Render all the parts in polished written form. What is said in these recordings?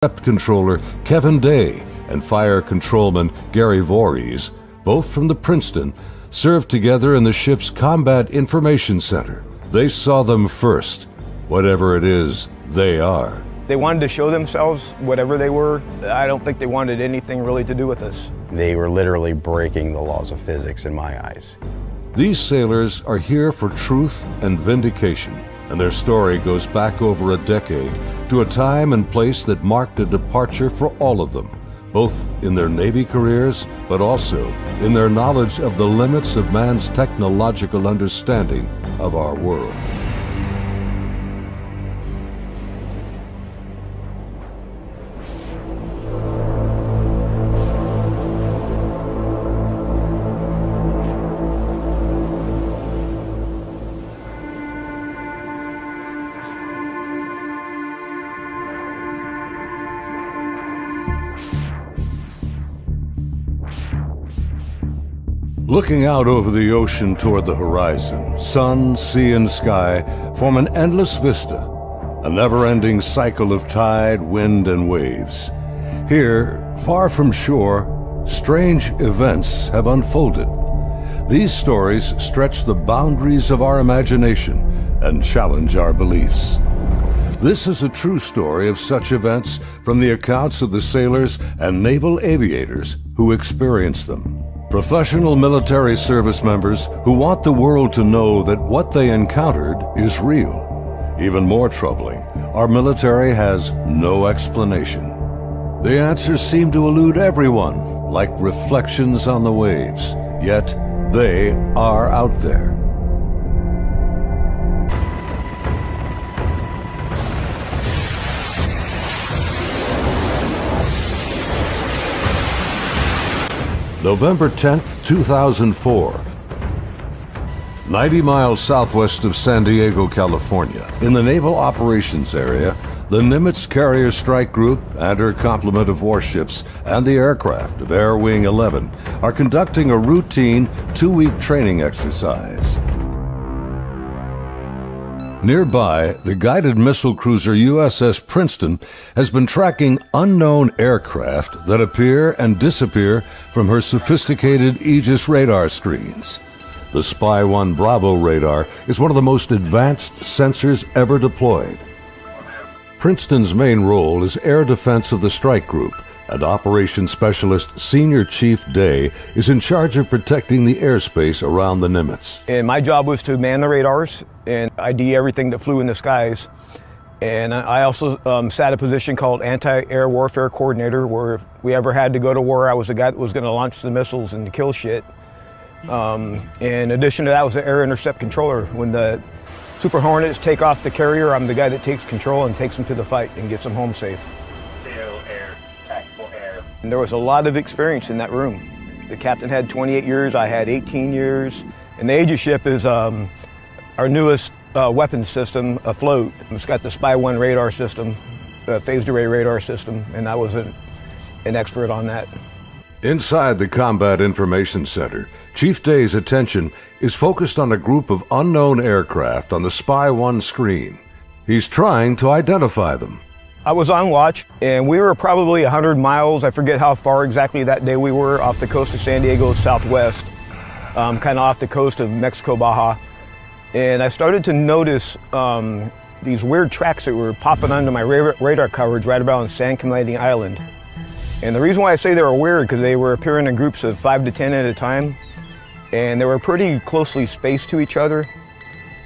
Intercept Controller Kevin Day and Fire Controlman Gary Voorhees, both from the Princeton, served together in the ship's Combat Information Center. They saw them first, whatever it is they are. They wanted to show themselves, whatever they were. I don't think they wanted anything really to do with us. They were literally breaking the laws of physics in my eyes. These sailors are here for truth and vindication, and their story goes back over a decade to a time and place that marked a departure for all of them, both in their Navy careers, but also in their knowledge of the limits of man's technological understanding of our world. Looking out over the ocean toward the horizon, sun, sea, and sky form an endless vista, a never-ending cycle of tide, wind, and waves. Here, far from shore, strange events have unfolded. These stories stretch the boundaries of our imagination and challenge our beliefs. This is a true story of such events from the accounts of the sailors and naval aviators who experienced them. Professional military service members who want the world to know that what they encountered is real. Even more troubling, our military has no explanation. The answers seem to elude everyone, like reflections on the waves, yet they are out there. November 10th, 2004. 90 miles southwest of San Diego, California, in the Naval Operations Area, the Nimitz Carrier Strike Group and her complement of warships and the aircraft of Air Wing 11 are conducting a routine 2-week training exercise. Nearby, the guided missile cruiser USS Princeton has been tracking unknown aircraft that appear and disappear from her sophisticated Aegis radar screens. The Spy-1 Bravo radar is one of the most advanced sensors ever deployed. Princeton's main role is air defense of the strike group, and Operations Specialist Senior Chief Day is in charge of protecting the airspace around the Nimitz. And my job was to man the radars and ID everything that flew in the skies. And I also sat a position called Anti-Air Warfare Coordinator, where if we ever had to go to war, I was the guy that was going to launch the missiles and kill shit. In addition to that, I was the Air Intercept Controller. When the Super Hornets take off the carrier, I'm the guy that takes control and takes them to the fight and gets them home safe. And there was a lot of experience in that room. The captain had 28 years, I had 18 years. And the Aegis ship is our newest weapons system afloat. It's got the Spy-1 radar system, the phased array radar system, and I was an expert on that. Inside the Combat Information Center, Chief Day's attention is focused on a group of unknown aircraft on the Spy-1 screen. He's trying to identify them. I was on watch, and we were probably 100 miles, I forget how far exactly that day we were, off the coast of San Diego southwest, kind of off the coast of Mexico, Baja. And I started to notice these weird tracks that were popping onto my radar coverage right around San Clemente Island. And the reason why I say they were weird, because they were appearing in groups of 5 to 10 at a time, and they were pretty closely spaced to each other,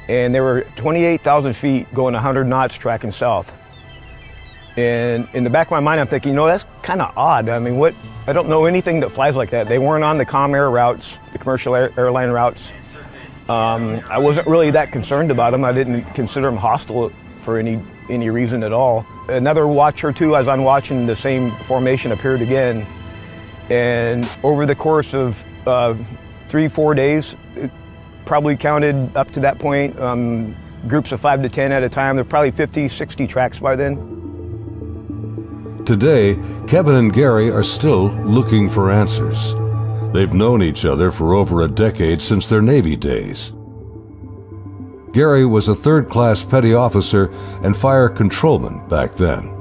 and they were 28,000 feet going 100 knots tracking south. And in the back of my mind, I'm thinking, you know, that's kind of odd. I mean, I don't know anything that flies like that. They weren't on the comm air routes, the commercial airline routes. I wasn't really that concerned about them. I didn't consider them hostile for any reason at all. Another watch or two, as I'm watching, the same formation appeared again. And over the course of 3-4 days, it probably counted up to that point, groups of 5 to 10 at a time. There were probably 50, 60 tracks by then. Today, Kevin and Gary are still looking for answers. They've known each other for over a decade since their Navy days. Gary was a third-class petty officer and fire controlman back then.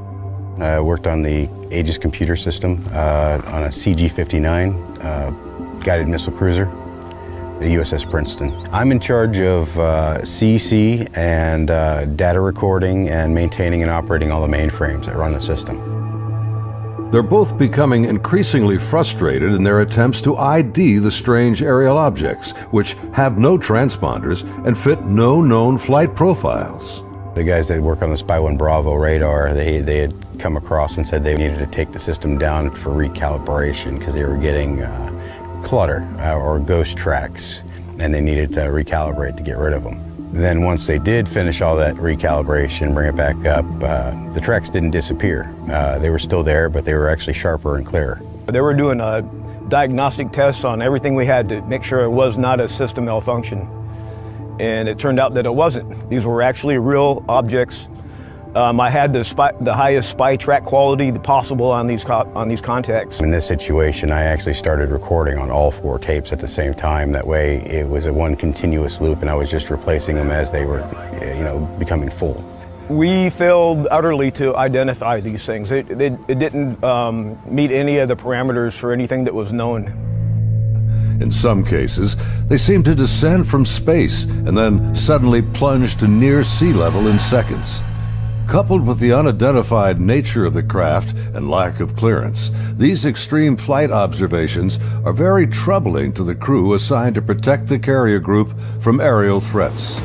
I worked on the Aegis computer system on a CG-59 guided missile cruiser, the USS Princeton. I'm in charge of CC and data recording and maintaining and operating all the mainframes that run the system. They're both becoming increasingly frustrated in their attempts to ID the strange aerial objects, which have no transponders and fit no known flight profiles. The guys that work on the Spy 1 Bravo radar, they had come across and said they needed to take the system down for recalibration because they were getting clutter or ghost tracks, and they needed to recalibrate to get rid of them. Then once they did finish all that recalibration, bring it back up, the tracks didn't disappear. They were still there, but they were actually sharper and clearer. They were doing diagnostic tests on everything we had to make sure it was not a system malfunction. And it turned out that it wasn't. These were actually real objects. I had the highest spy track quality possible on these contacts. In this situation, I actually started recording on all 4 tapes at the same time. That way, it was a one continuous loop, and I was just replacing them as they were, becoming full. We failed utterly to identify these things. It didn't meet any of the parameters for anything that was known. In some cases, they seem to descend from space and then suddenly plunge to near sea level in seconds. Coupled with the unidentified nature of the craft and lack of clearance, these extreme flight observations are very troubling to the crew assigned to protect the carrier group from aerial threats.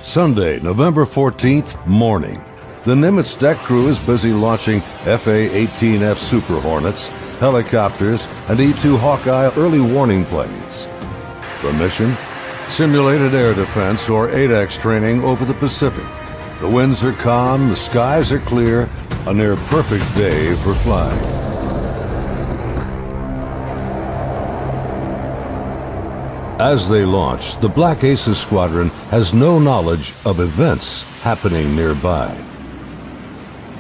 Sunday, November 14th, morning. The Nimitz deck crew is busy launching FA-18F Super Hornets, helicopters, and E-2 Hawkeye early warning planes. The mission? Simulated air defense, or ADEX training over the Pacific. The winds are calm, the skies are clear, a near-perfect day for flying. As they launch, the Black Aces squadron has no knowledge of events happening nearby.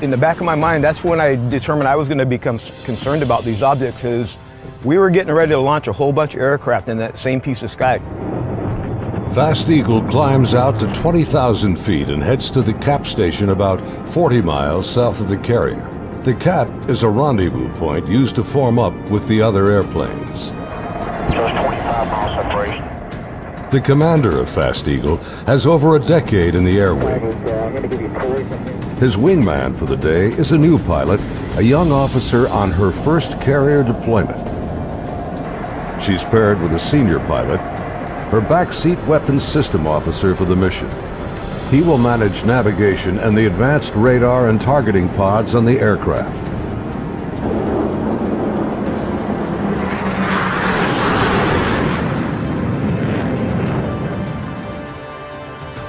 In the back of my mind, that's when I determined I was going to become concerned about these objects, is we were getting ready to launch a whole bunch of aircraft in that same piece of sky. Fast Eagle climbs out to 20,000 feet and heads to the cap station about 40 miles south of the carrier. The cap is a rendezvous point used to form up with the other airplanes. Just 25 miles separation. The commander of Fast Eagle has over a decade in the air wing. His wingman for the day is a new pilot, a young officer on her first carrier deployment. She's paired with a senior pilot, her backseat weapons system officer for the mission. He will manage navigation and the advanced radar and targeting pods on the aircraft.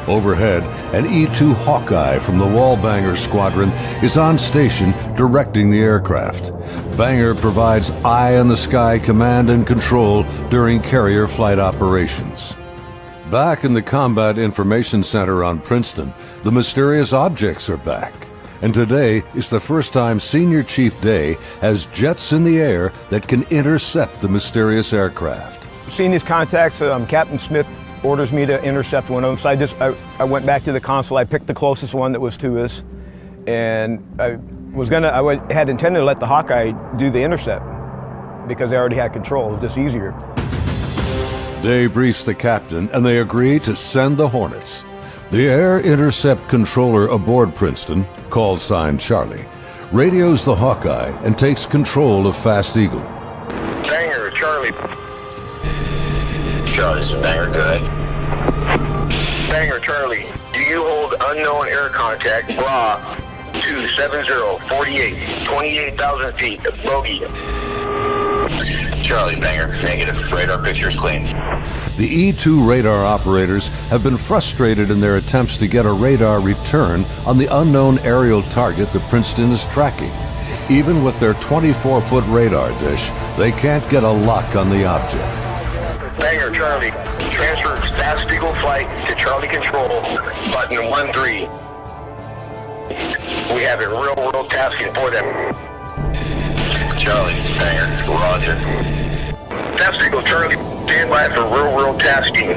Overhead, an E-2 Hawkeye from the Wallbanger Squadron is on station directing the aircraft. Banger provides eye-in-the-sky command and control during carrier flight operations. Back in the Combat Information Center on Princeton, the mysterious objects are back. And today is the first time Senior Chief Day has jets in the air that can intercept the mysterious aircraft. Seeing these contacts, Captain Smith orders me to intercept one of them. So I went back to the console. I picked the closest one that was to us, and I had intended to let the Hawkeye do the intercept because I already had control. It was just easier. Day briefs the captain, and they agree to send the Hornets. The air intercept controller aboard Princeton, call sign Charlie, radios the Hawkeye and takes control of Fast Eagle. Banger, Charlie. Charlie, this is Banger, go ahead. Banger, Charlie. Do you hold unknown air contact, bra, 27048, 28,000 feet, bogey? Charlie, Banger, negative. Radar picture is clean. The E-2 radar operators have been frustrated in their attempts to get a radar return on the unknown aerial target the Princeton is tracking. Even with their 24-foot radar dish, they can't get a lock on the object. Banger, Charlie. Transfer Fast Eagle flight to Charlie Control, button 13. We have a real-world tasking for them. Charlie, Banger, roger. Fast Eagle, Charlie, stand by for real-world tasking.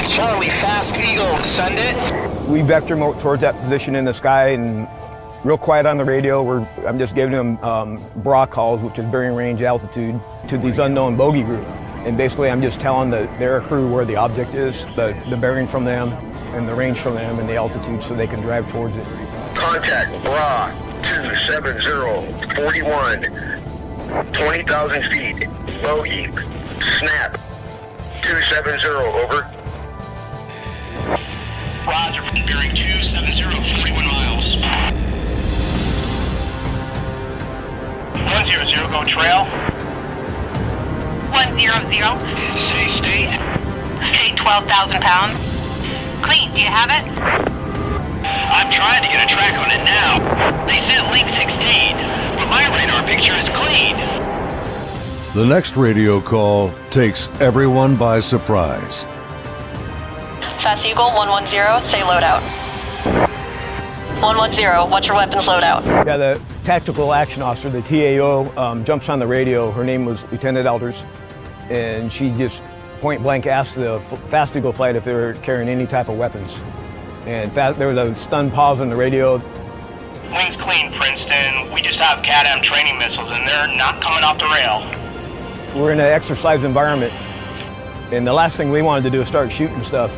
Charlie, Fast Eagle, send it. We vector towards that position in the sky, and real quiet on the radio. I'm just giving them BRA calls, which is bearing range altitude, to these unknown bogey group. And basically I'm just telling their crew where the object is, the bearing from them, and the range from them, and the altitude, so they can drive towards it. Contact BRA 27041, 20,000 feet, bogey, snap, 270, over. Roger, bearing 270, 41 miles. 100, go trail. 100. Say state. State 12,000 pounds. Clean, do you have it? I'm trying to get a track on it now. They sent link 16, but my radar picture is clean. The next radio call takes everyone by surprise. Fast Eagle 110, say loadout. 110, what's your weapons loadout? Yeah, the tactical action officer, the TAO, jumps on the radio. Her name was Lieutenant Elders, and she just point blank asked the Fast Eagle flight if they were carrying any type of weapons. And there was a stunned pause on the radio. Wings clean, Princeton. We just have CADAM training missiles, and they're not coming off the rail. We're in an exercise environment, and the last thing we wanted to do is start shooting stuff.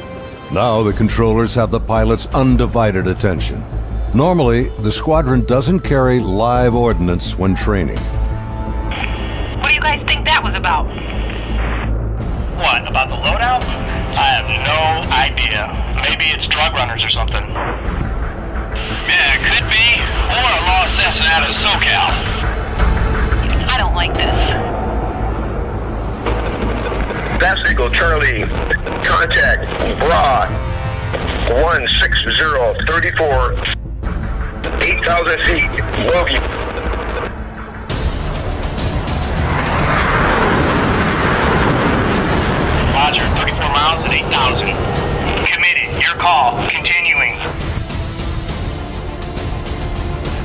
Now the controllers have the pilot's undivided attention. Normally, the squadron doesn't carry live ordnance when training. What do you guys think that was about? What, about the loadout? I have no idea. Maybe it's drug runners or something. Yeah, it could be. Or a lost assassin out of SoCal. I don't like this. Fast Eagle Charlie, contact BRA 16034, 8,000 feet, bogey. Roger, 34 miles at 8,000. Committed, your call, continuing.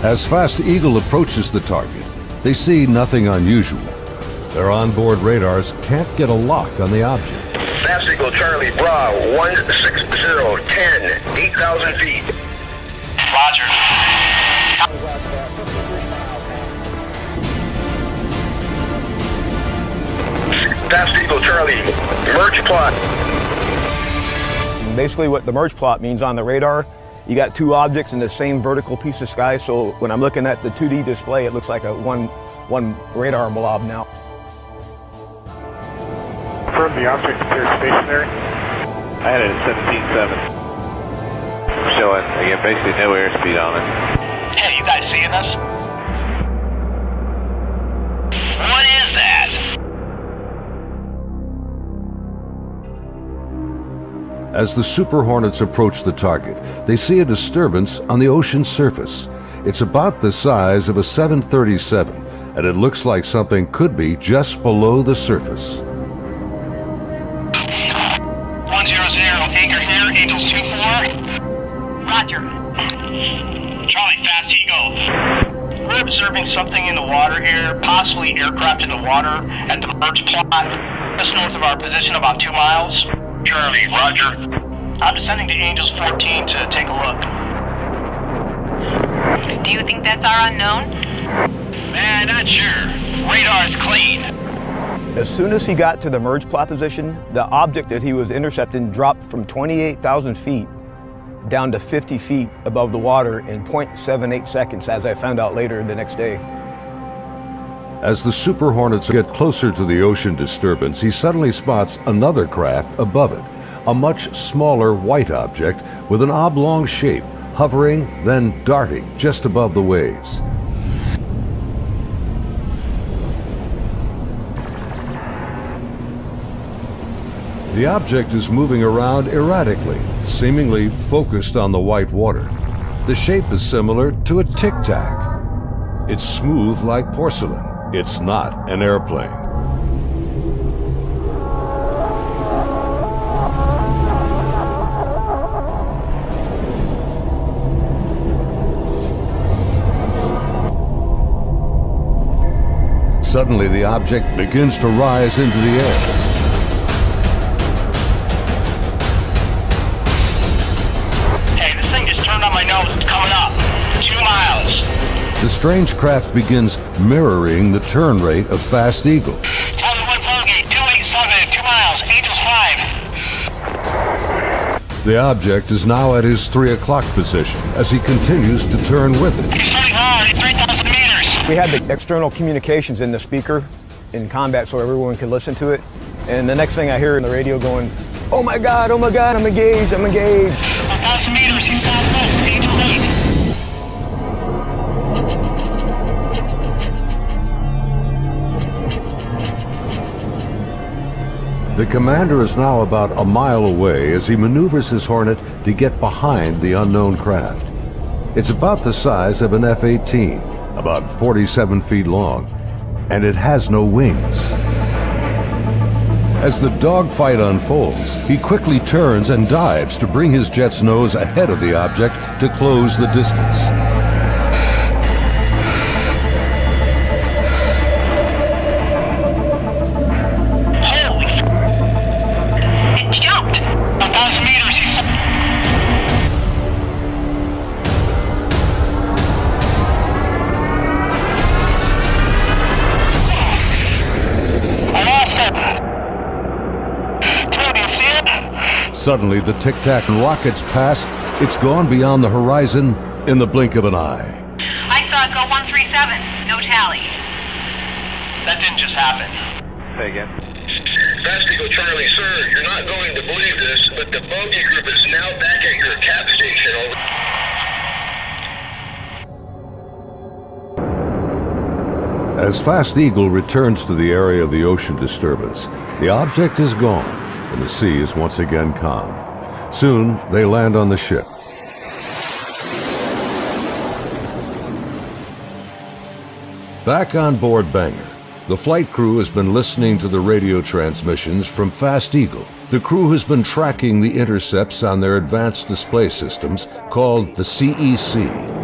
As Fast Eagle approaches the target, they see nothing unusual. Their onboard radars can't get a lock on the object. Fast Eagle Charlie, BRA 16010, 8,000 feet. Roger. Fast Eagle Charlie, merge plot. Basically what the merge plot means on the radar, you got two objects in the same vertical piece of sky, so when I'm looking at the 2D display, it looks like a one radar blob now. Confirm the object appears stationary. I had it at 17.7. Showing, again, basically no airspeed on it. Hey, you guys seeing us? What is that? As the Super Hornets approach the target, they see a disturbance on the ocean surface. It's about the size of a 737, and it looks like something could be just below the surface. 100, anchor here, Angels 24. Roger. Charlie, Fast Eagle. We're observing something in the water here, possibly aircraft in the water at the merge plot, just north of our position, about 2 miles. Charlie, roger. I'm descending to Angels 14 to take a look. Do you think that's our unknown? Man, not sure. Radar's clean. As soon as he got to the merge plot position, the object that he was intercepting dropped from 28,000 feet down to 50 feet above the water in 0.78 seconds, as I found out later the next day. As the Super Hornets get closer to the ocean disturbance, he suddenly spots another craft above it, a much smaller white object with an oblong shape, hovering, then darting just above the waves. The object is moving around erratically, seemingly focused on the white water. The shape is similar to a tic-tac. It's smooth like porcelain. It's not an airplane. Suddenly, the object begins to rise into the air. Hey, this know it's coming up. 2 miles. The strange craft begins mirroring the turn rate of Fast Eagle. Tower 1 Fargate, 287, 2 miles, Angels 5. The object is now at his 3 o'clock position as he continues to turn with it. He's starting hard at 3,000 meters. We had the external communications in the speaker in combat so everyone could listen to it. And the next thing I hear in the radio going, oh my God, I'm engaged, I'm engaged. 1,000 meters, he's southwest, Angels 8. The commander is now about a mile away as he maneuvers his Hornet to get behind the unknown craft. It's about the size of an F-18, about 47 feet long, and it has no wings. As the dogfight unfolds, he quickly turns and dives to bring his jet's nose ahead of the object to close the distance. Suddenly, the tic-tac rockets past. It's gone beyond the horizon in the blink of an eye. I saw it go 137. No tally. That didn't just happen. Say again. Fast Eagle Charlie, sir, you're not going to believe this, but the bogey group is now back at your cap station. As Fast Eagle returns to the area of the ocean disturbance, the object is gone, and the sea is once again calm. Soon, they land on the ship. Back on board Banger, the flight crew has been listening to the radio transmissions from Fast Eagle. The crew has been tracking the intercepts on their advanced display systems called the CEC.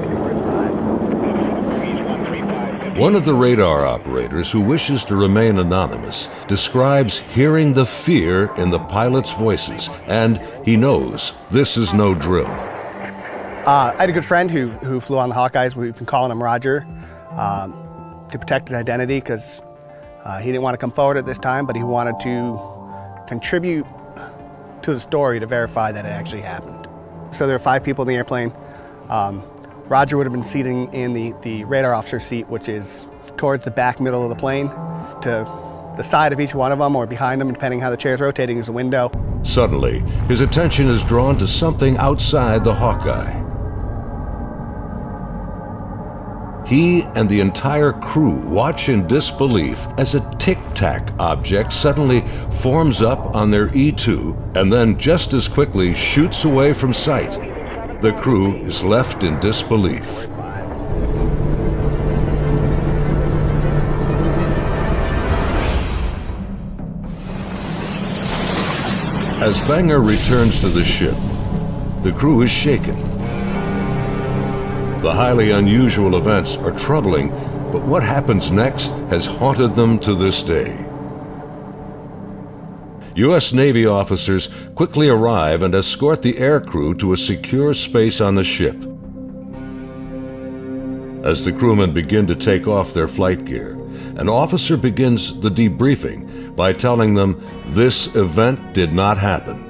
One of the radar operators, who wishes to remain anonymous, describes hearing the fear in the pilots' voices, and he knows this is no drill. I had a good friend who flew on the Hawkeyes. We've been calling him Roger to protect his identity because he didn't want to come forward at this time, but he wanted to contribute to the story to verify that it actually happened. So there were 5 people in the airplane. Roger would have been sitting in the radar officer seat, which is towards the back middle of the plane. To the side of each one of them, or behind them, depending how the chair's rotating, is a window. Suddenly, his attention is drawn to something outside the Hawkeye. He and the entire crew watch in disbelief as a tic-tac object suddenly forms up on their E2 and then just as quickly shoots away from sight. The crew is left in disbelief. As Banger returns to the ship, the crew is shaken. The highly unusual events are troubling, but what happens next has haunted them to this day. U.S. Navy officers quickly arrive and escort the aircrew to a secure space on the ship. As the crewmen begin to take off their flight gear, an officer begins the debriefing by telling them this event did not happen,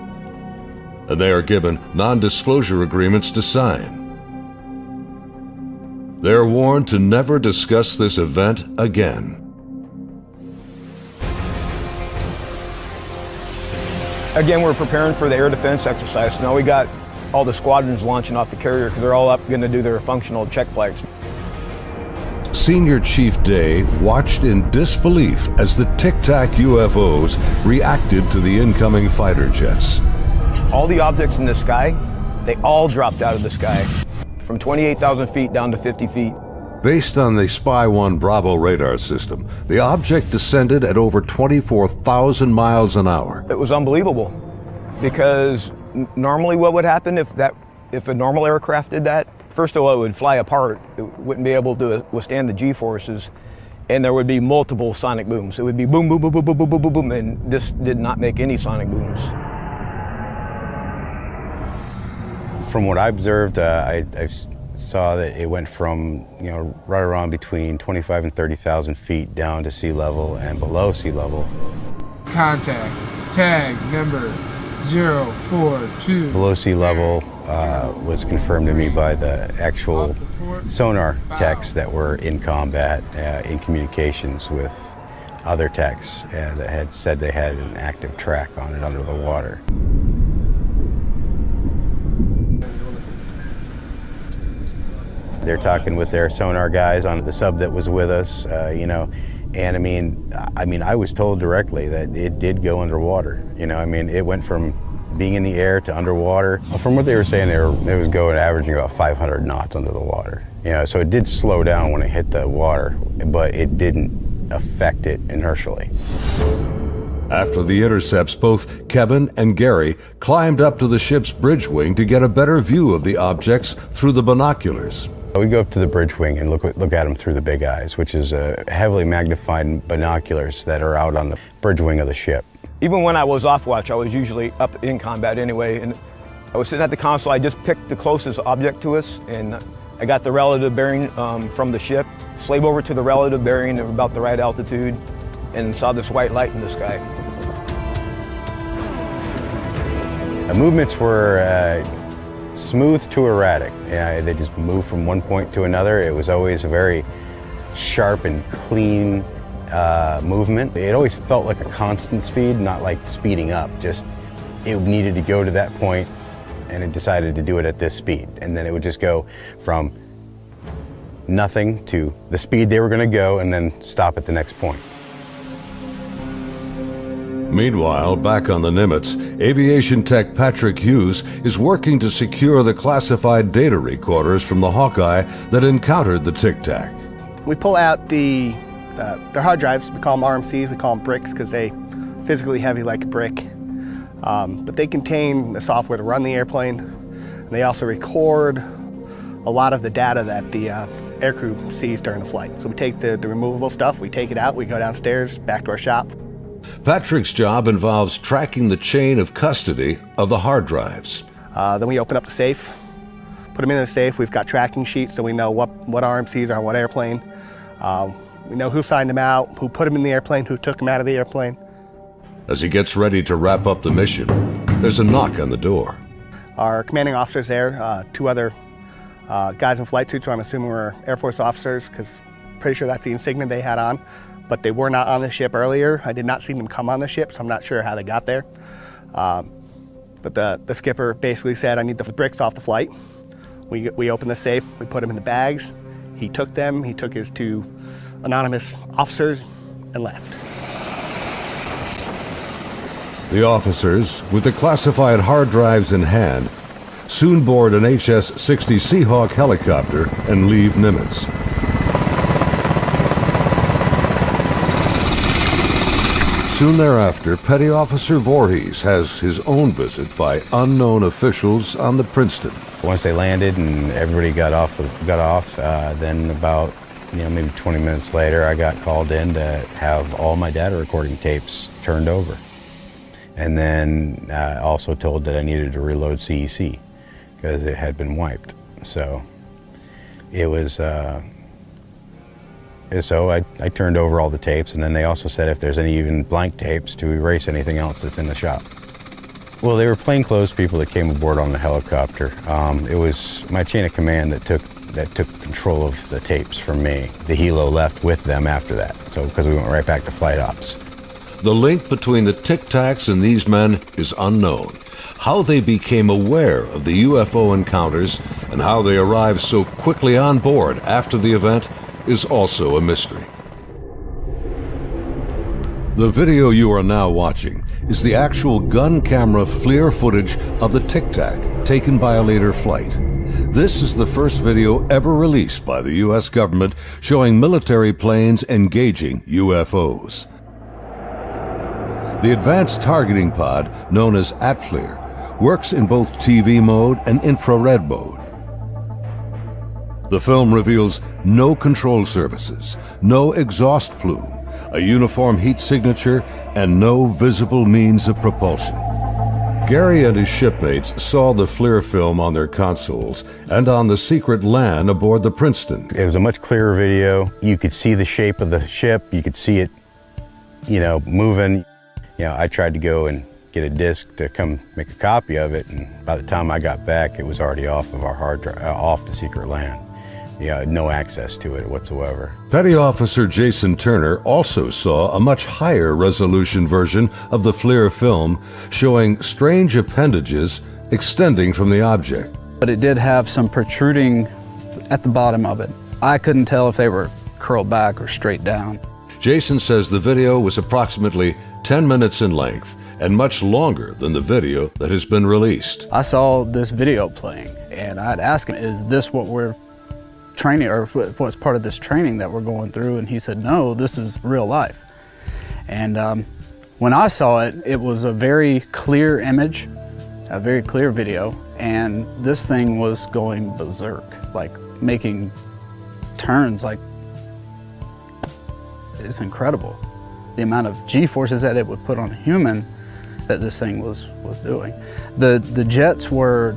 and they are given non-disclosure agreements to sign. They're warned to never discuss this event again. Again, we're preparing for the air defense exercise. Now we got all the squadrons launching off the carrier because they're all up going to do their functional check flights. Senior Chief Day watched in disbelief as the tic-tac UFOs reacted to the incoming fighter jets. All the objects in the sky, they all dropped out of the sky from 28,000 feet down to 50 feet. Based on the Spy 1 Bravo radar system, the object descended at over 24,000 miles an hour. It was unbelievable because normally what would happen if a normal aircraft did that? First of all, it would fly apart. It wouldn't be able to withstand the G-forces, and there would be multiple sonic booms. It would be boom, boom, boom, boom, boom, boom, boom, boom, boom, and this did not make any sonic booms. From what I observed, I saw that it went from, right around between 25 and 30,000 feet down to sea level and below sea level. Contact. Tag number 042. Below sea level was confirmed to me by the actual sonar techs that were in combat, in communications with other techs that had said they had an active track on it under the water. They're talking with their sonar guys on the sub that was with us, and I mean, I was told directly that it did go underwater. It went from being in the air to underwater. From what they were saying, it was going averaging about 500 knots under the water. So it did slow down when it hit the water, but it didn't affect it inertially. After the intercepts, both Kevin and Gary climbed up to the ship's bridge wing to get a better view of the objects through the binoculars. We go up to the bridge wing and look at them through the big eyes, which is heavily magnified binoculars that are out on the bridge wing of the ship. Even when I was off watch, I was usually up in combat anyway, and I was sitting at the console. I just picked the closest object to us, and I got the relative bearing from the ship, slave over to the relative bearing of about the right altitude, and saw this white light in the sky. The movements were smooth to erratic. They just moved from one point to another. It was always a very sharp and clean movement. It always felt like a constant speed, not like speeding up. Just it needed to go to that point, and it decided to do it at this speed. And then it would just go from nothing to the speed they were going to go, and then stop at the next point. Meanwhile, back on the Nimitz, aviation tech Patrick Hughes is working to secure the classified data recorders from the Hawkeye that encountered the Tic Tac. We pull out their hard drives. We call them RMCs. We call them bricks because they physically heavy like a brick. But they contain the software to run the airplane. And they also record a lot of the data that the aircrew sees during the flight. So we take the removable stuff, we take it out, we go downstairs, back to our shop. Patrick's job involves tracking the chain of custody of the hard drives. Then we open up the safe, put them in the safe. We've got tracking sheets so we know what RMCs are on what airplane. We know who signed them out, who put them in the airplane, who took them out of the airplane. As he gets ready to wrap up the mission, there's a knock on the door. Our commanding officer's there, two other guys in flight suits who I'm assuming were Air Force officers, because pretty sure that's the insignia they had on. But they were not on the ship earlier. I did not see them come on the ship, so I'm not sure how they got there. But the skipper basically said, I need the bricks off the flight. We opened the safe, we put them in the bags. He took them, he took his two anonymous officers and left. The officers, with the classified hard drives in hand, soon board an HS-60 Seahawk helicopter and leave Nimitz. Soon thereafter, Petty Officer Voorhees has his own visit by unknown officials on the Princeton. Once they landed and everybody got off, then about maybe 20 minutes later, I got called in to have all my data recording tapes turned over. And then also told that I needed to reload CEC because it had been wiped. So it was. So I turned over all the tapes, and then they also said if there's any even blank tapes to erase anything else that's in the shop. Well, they were plainclothes people that came aboard on the helicopter. It was my chain of command that took control of the tapes from me. The helo left with them after that, so because we went right back to flight ops. The link between the Tic Tacs and these men is unknown. How they became aware of the UFO encounters and how they arrived so quickly on board after the event is also a mystery. The video you are now watching is the actual gun camera FLIR footage of the Tic Tac taken by a later flight. This is the first video ever released by the U.S. government showing military planes engaging UFOs. The advanced targeting pod, known as ATFLIR, works in both TV mode and infrared mode. The film reveals no control surfaces, no exhaust plume, a uniform heat signature, and no visible means of propulsion. Gary and his shipmates saw the FLIR film on their consoles and on the secret LAN aboard the Princeton. It was a much clearer video. You could see the shape of the ship. You could see it, moving. I tried to go and get a disc to come make a copy of it, and by the time I got back, it was already off of our hard drive, off the secret LAN. No access to it whatsoever. Petty Officer Jason Turner also saw a much higher resolution version of the FLIR film showing strange appendages extending from the object. But it did have some protruding at the bottom of it. I couldn't tell if they were curled back or straight down. Jason says the video was approximately 10 minutes in length and much longer than the video that has been released. I saw this video playing and I'd ask him, is this what we're training, or what's part of this training that we're going through? And he said, no, this is real life. And when I saw it, it was a very clear image, a very clear video, and this thing was going berserk, like making turns. Like, it's incredible the amount of G-forces that it would put on a human that this thing was doing. The jets were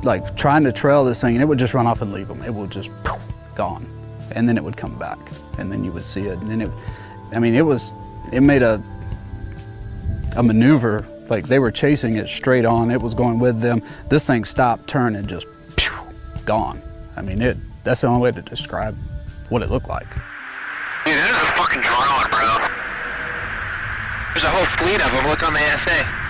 like trying to trail this thing, and it would just run off and leave them. It would just poof, gone, and then it would come back, and then you would see it, and then it made a maneuver, like they were chasing it straight on. It was going with them. This thing stopped, turned, and just phew, gone. That's the only way to describe what it looked like. Dude, this is a fucking drone, bro. There's a whole fleet of them. Look on the ASA.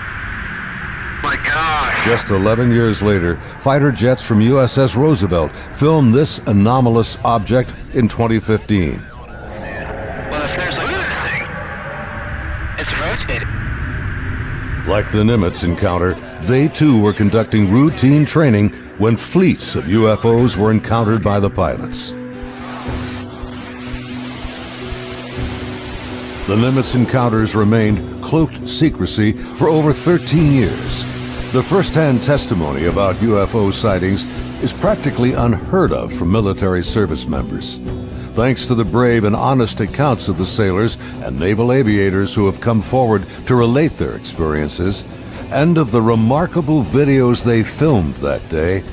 My gosh. Just 11 years later, fighter jets from USS Roosevelt filmed this anomalous object in 2015. Well, if there's look at this thing. It's rotating. Like the Nimitz encounter, they too were conducting routine training when fleets of UFOs were encountered by the pilots. The Nimitz encounters remained cloaked secrecy for over 13 years. The first-hand testimony about UFO sightings is practically unheard of from military service members. Thanks to the brave and honest accounts of the sailors and naval aviators who have come forward to relate their experiences, and of the remarkable videos they filmed that day,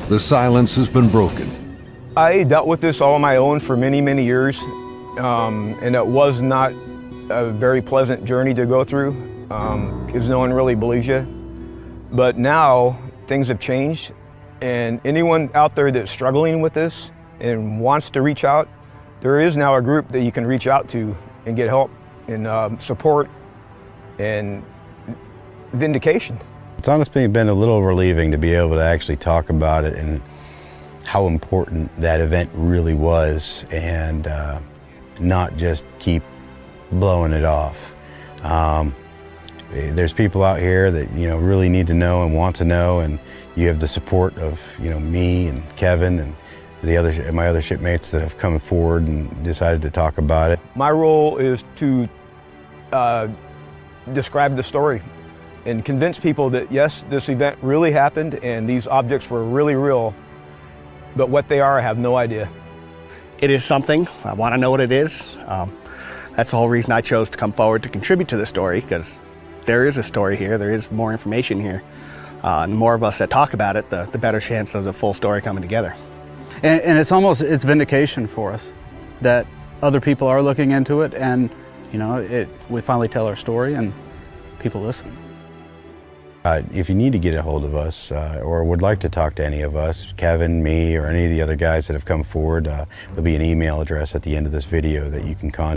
the silence has been broken. I dealt with this all on my own for many, many years, and it was not a very pleasant journey to go through, because no one really believes you. But now things have changed, and anyone out there that's struggling with this and wants to reach out, there is now a group that you can reach out to and get help and support and vindication. It's honestly been a little relieving to be able to actually talk about it and how important that event really was, and not just keep blowing it off. There's people out here that really need to know and want to know, and you have the support of me and Kevin and my other shipmates that have come forward and decided to talk about it. My role is to describe the story and convince people that yes, this event really happened and these objects were really real, but what they are, I have no idea. It is something. I want to know what it is. That's the whole reason I chose to come forward to contribute to the story, because there is a story here, there is more information here. And the more of us that talk about it, the better chance of the full story coming together. And it's vindication for us that other people are looking into it, and we finally tell our story and people listen. If you need to get a hold of us or would like to talk to any of us, Kevin, me, or any of the other guys that have come forward, there'll be an email address at the end of this video that you can contact.